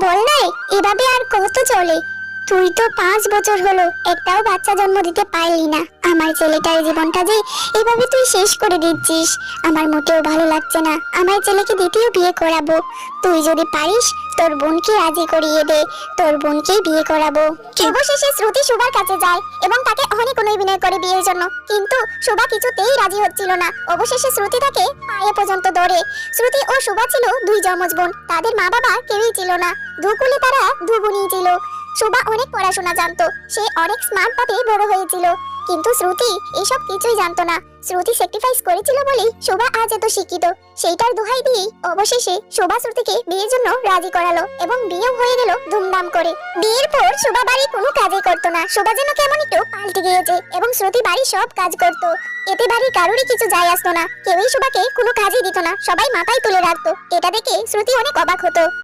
বল নাই, এভাবে আর কত চলে? তুই তো 5 বছর হলো একটাও বাচ্চা জন্ম দিতে পারলি না। আমার ছেলেটার জীবনটা যে এভাবে তুই শেষ করে দিচ্ছিস, আমার মোটেও ভালো লাগছে না। আমার ছেলেকে দ্বিতীয় বিয়ে করাবো। তুই যদি পারিস তোর বোনকে রাজি করিয়ে দে, তোর বোনকেই বিয়ে করাবো। অবশেষে শ্রুতি শোভার কাছে যায় এবং তাকে অনেক বিনয় করে বিয়ের জন্য, কিন্তু শোভা কিছুতেই রাজি হচ্ছিল না। অবশেষে শ্রুতি তাকে পায়ে পর্যন্ত ধরে। শ্রুতি ও শোভা ছিল দুই যমজ বোন, তাদের মা বাবা কেউই ছিল না। দুকুলে তারা দু বোনই ছিল। শোভা অনেক পড়াশোনা জানতো, সে অনেক স্মার্ট ভাবে বড় হয়েছিল, কিন্তু শ্রুতি এসব কিছুই জানতো না। শ্রুতি স্যাক্রিফাইস করেছিল বলেই শোভা আজ এত শিক্ষিত। সেইটার দোহাই দিয়ে অবশেষে শোভা শ্রুতিকে বিয়ের জন্য রাজি করালো এবং বিয়েও হয়ে গেল ধুমধাম করে। বিয়ের পর শোভা বাড়ি কোনো কাজই করতো না। শোভা যেন কেমন একটু পাল্টে গিয়েছে এবং শ্রুতি বাড়ি সব কাজ করতো। এতে বাড়ির কারোরই কিছু যায় আসতো না, কেউই শোভাকে কোনো কাজই দিত না, সবাই মাথায় তুলে রাখতো। এটা দেখে শ্রুতি অনেক অবাক হতো।